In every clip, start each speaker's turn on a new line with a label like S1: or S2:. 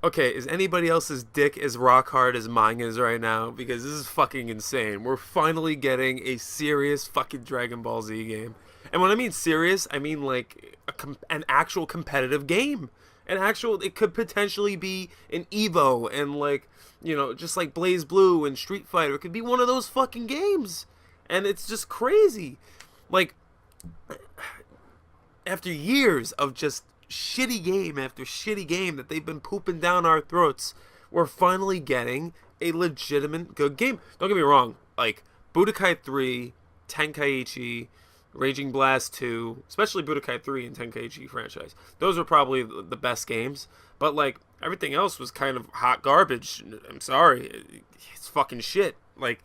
S1: Okay, is anybody else's dick as rock hard as mine is right now? Because this is fucking insane. We're finally getting a serious fucking Dragon Ball Z game. And when I mean serious, I mean like an actual competitive game. An actual, it could potentially be an Evo and like, just like Blaze Blue and Street Fighter. It could be one of those fucking games. And it's just crazy. Like, after years of just shitty game after shitty game that they've been pooping down our throats, we're finally getting a legitimate good game. Don't get me wrong, like Budokai 3, Tenkaichi, Raging Blast 2, especially Budokai 3 and Tenkaichi franchise. Those are probably the best games, but like everything else was kind of hot garbage. I'm sorry, it's fucking shit. Like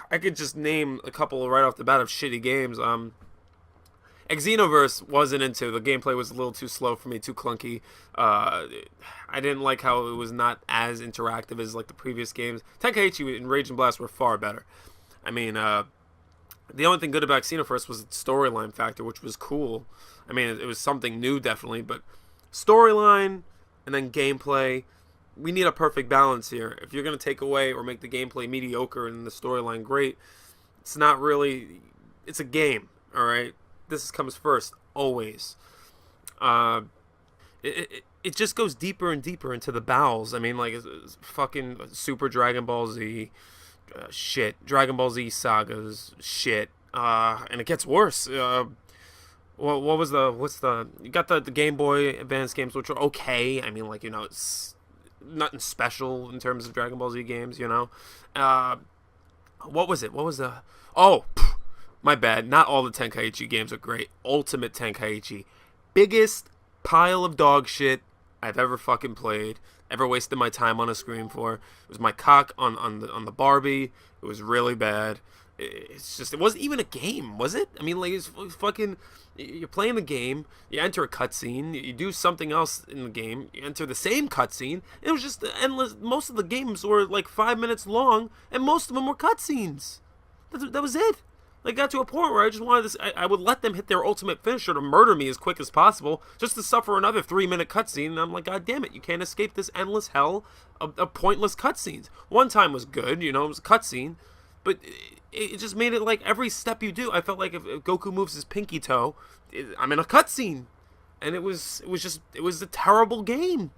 S1: I could just name a couple right off the bat of shitty games. Xenoverse wasn't into. The gameplay was a little too slow for me, too clunky. I didn't like how it was not as interactive as like the previous games. Tenkaichi and Rage and Blast were far better. I mean, the only thing good about Xenoverse was its storyline factor, which was cool. I mean, it was something new, definitely, but storyline and then gameplay, we need a perfect balance here. If you're going to take away or make the gameplay mediocre and the storyline great, it's not really... It's a game, all right? This comes first, always. It just goes deeper and deeper into the bowels. I mean, like, it's fucking Super Dragon Ball Z, shit. Dragon Ball Z sagas, shit. And it gets worse. What's the... You got the Game Boy Advance games, which are okay. I mean, like, it's nothing special in terms of Dragon Ball Z games, What was it? What was the... Oh, my bad. Not all the Tenkaichi games are great. Ultimate Tenkaichi. Biggest pile of dog shit I've ever fucking played. Ever wasted my time on a screen for. It was my cock on the Barbie. It was really bad. It's just... It wasn't even a game, was it? I mean, like, it's fucking... You're playing the game. You enter a cutscene. You do something else in the game. You enter the same cutscene. It was just endless. Most of the games were like 5 minutes long, and most of them were cutscenes. That was it. Like, got to a point where I just wanted this. I would let them hit their ultimate finisher to murder me as quick as possible, just to suffer another 3-minute cutscene. And I'm like, God damn it, you can't escape this endless hell of pointless cutscenes. One time was good, it was a cutscene, but it just made it like every step you do, I felt like if Goku moves his pinky toe, I'm in a cutscene, and it was a terrible game.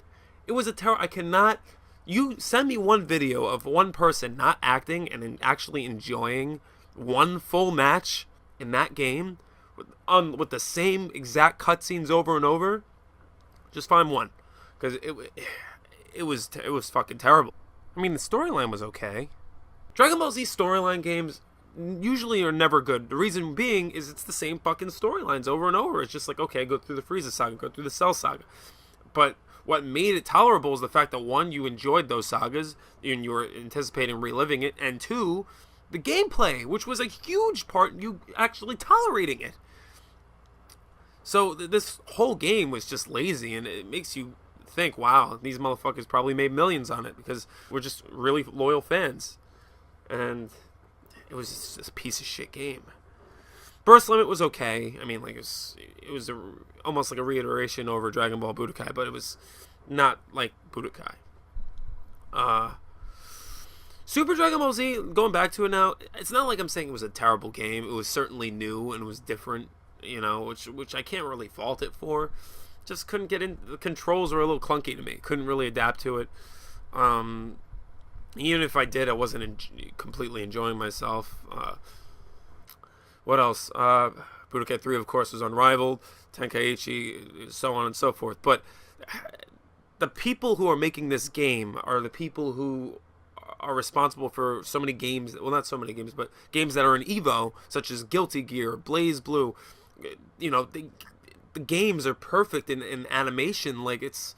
S1: It was a terrible. I cannot. You send me one video of one person not acting and actually enjoying one full match in that game with the same exact cutscenes over and over. Just find one, because it was fucking terrible. I mean, the storyline was okay. Dragon Ball Z storyline games usually are never good. The reason being is it's the same fucking storylines over and over. It's just like, okay, go through the Frieza saga, go through the Cell saga. But what made it tolerable is the fact that, one, you enjoyed those sagas and you were anticipating reliving it, and two, the gameplay, which was a huge part in you actually tolerating it. So this whole game was just lazy, and it makes you think, wow, these motherfuckers probably made millions on it because we're just really loyal fans. And it was just a piece of shit game. Burst Limit was okay. I mean, like, it was almost like a reiteration over Dragon Ball Budokai, but it was not like Budokai. Super Dragon Ball Z, going back to it now, it's not like I'm saying it was a terrible game. It was certainly new and it was different, which I can't really fault it for. Just couldn't get in. The controls were a little clunky to me. Couldn't really adapt to it. Even if I did, I wasn't completely enjoying myself. What else? Budokai 3, of course, was unrivaled. Tenkaichi, so on and so forth. But the people who are making this game are the people who are responsible for so many games. Well, not so many games, but games that are in Evo, such as Guilty Gear, Blaze Blue. The games are perfect in animation. Like, this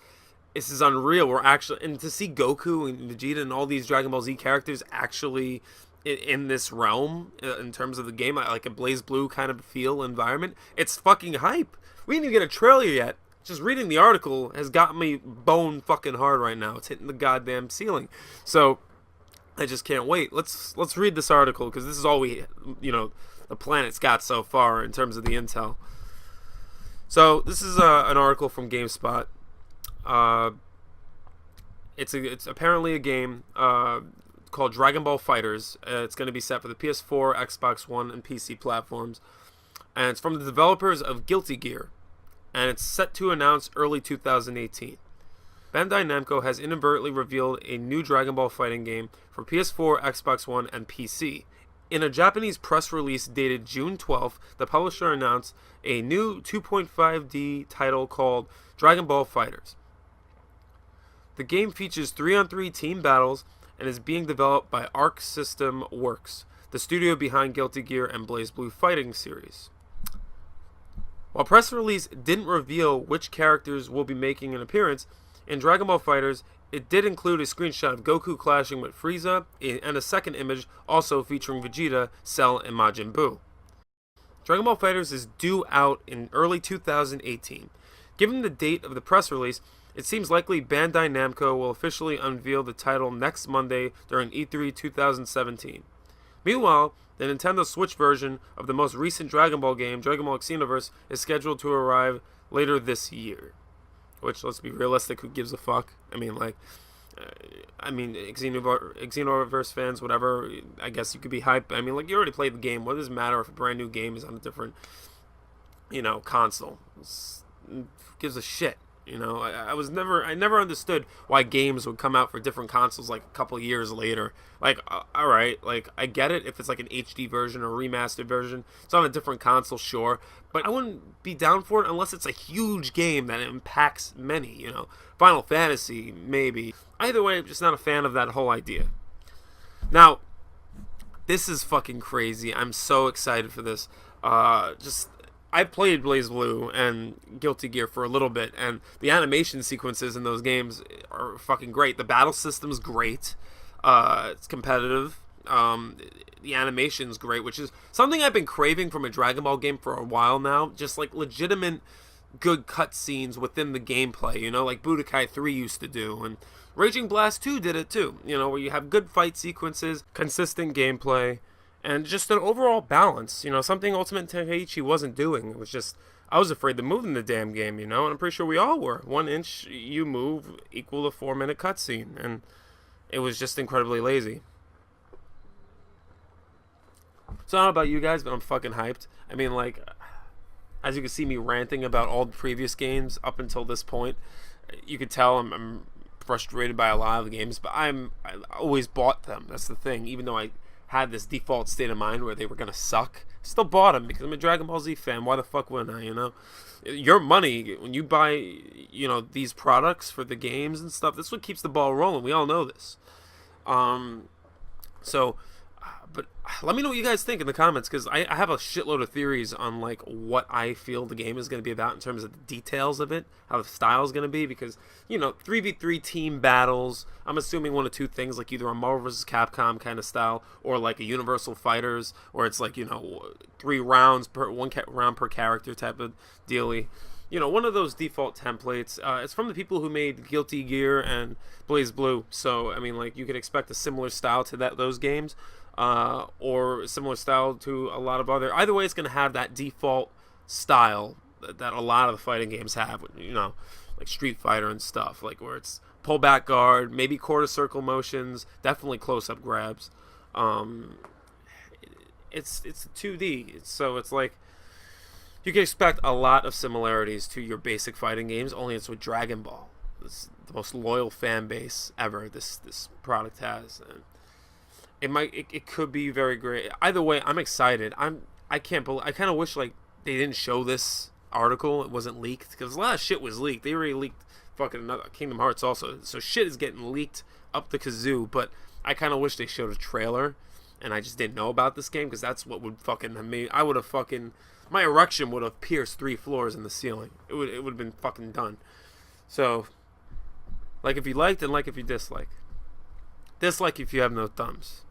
S1: is unreal. We're actually, and to see Goku and Vegeta and all these Dragon Ball Z characters actually in this realm in terms of the game, like a Blaze Blue kind of feel environment, it's fucking hype. We didn't even get a trailer yet. Just reading the article has got me bone fucking hard right now. It's hitting the goddamn ceiling. So I just can't wait. Let's read this article, because this is all the planet's got so far in terms of the intel. So this is an article from GameSpot. It's apparently a game called Dragonball Fighterz. It's going to be set for the PS4, Xbox One, and PC platforms. And it's from the developers of Guilty Gear. And it's set to announce early 2018. Bandai Namco has inadvertently revealed a new Dragon Ball fighting game for PS4, Xbox One, and PC. In a Japanese press release dated June 12th, the publisher announced a new 2.5D title called Dragon Ball Fighterz. The game features 3-on-3 team battles and is being developed by Arc System Works, the studio behind Guilty Gear and BlazBlue fighting series. While press release didn't reveal which characters will be making an appearance, in Dragon Ball Fighterz, it did include a screenshot of Goku clashing with Frieza and a second image also featuring Vegeta, Cell, and Majin Buu. Dragon Ball Fighterz is due out in early 2018. Given the date of the press release, it seems likely Bandai Namco will officially unveil the title next Monday during E3 2017. Meanwhile, the Nintendo Switch version of the most recent Dragon Ball game, Dragon Ball Xenoverse, is scheduled to arrive later this year. Which, let's be realistic, who gives a fuck? Xenoverse fans, whatever, I guess you could be hyped. I mean, like, you already played the game. What does it matter if a brand new game is on a different, console? Who gives a shit? I never understood why games would come out for different consoles like a couple years later. Like, alright, like, I get it if it's like an HD version or remastered version. It's on a different console, sure. But I wouldn't be down for it unless it's a huge game that impacts many, Final Fantasy, maybe. Either way, I'm just not a fan of that whole idea. Now, this is fucking crazy. I'm so excited for this. I played BlazBlue and Guilty Gear for a little bit, and the animation sequences in those games are fucking great. The battle system's great. It's competitive. The animation's great, which is something I've been craving from a Dragon Ball game for a while now. Just like legitimate good cutscenes within the gameplay, like Budokai 3 used to do, and Raging Blast 2 did it too, where you have good fight sequences, consistent gameplay, and just an overall balance, something Ultimate Tenkaichi wasn't doing. It was just, I was afraid to move in the damn game, and I'm pretty sure we all were. 1 inch you move equal to 4-minute cutscene, and it was just incredibly lazy. So I don't know about you guys, but I'm fucking hyped. I mean, like, as you can see me ranting about all the previous games up until this point, you could tell I'm frustrated by a lot of the games, but I always bought them. That's the thing. Even though I had this default state of mind where they were gonna suck, still bought them because I'm a Dragon Ball Z fan. Why the fuck wouldn't I? Your money when you buy, these products for the games and stuff. That's what keeps the ball rolling. We all know this. But let me know what you guys think in the comments, because I have a shitload of theories on like what I feel the game is going to be about in terms of the details of it, how the style is going to be, because 3v3 team battles, I'm assuming one of two things, like either a Marvel vs. Capcom kind of style or like a Universal Fighters, or it's like 3 rounds per 1 round per character type of dealy. One of those default templates. It's from the people who made Guilty Gear and BlazBlue, so I mean, like, you could expect a similar style to those games. Or similar style to a lot of other. Either way, it's going to have that default style that a lot of the fighting games have, like Street Fighter and stuff, like where it's pull back guard, maybe quarter circle motions, definitely close up grabs. It's 2D, so it's like you can expect a lot of similarities to your basic fighting games. Only it's with Dragon Ball. It's the most loyal fan base ever. This product has. And it could be very great. Either way, I'm excited. I kind of wish like they didn't show this article. It wasn't leaked, because a lot of shit was leaked. They already leaked fucking another Kingdom Hearts also. So shit is getting leaked up the kazoo. But I kind of wish they showed a trailer, and I just didn't know about this game, because that's what would fucking have made. I would have fucking, my erection would have pierced 3 floors in the ceiling. It would have been fucking done. So, like if you liked and like if you dislike. Dislike if you have no thumbs.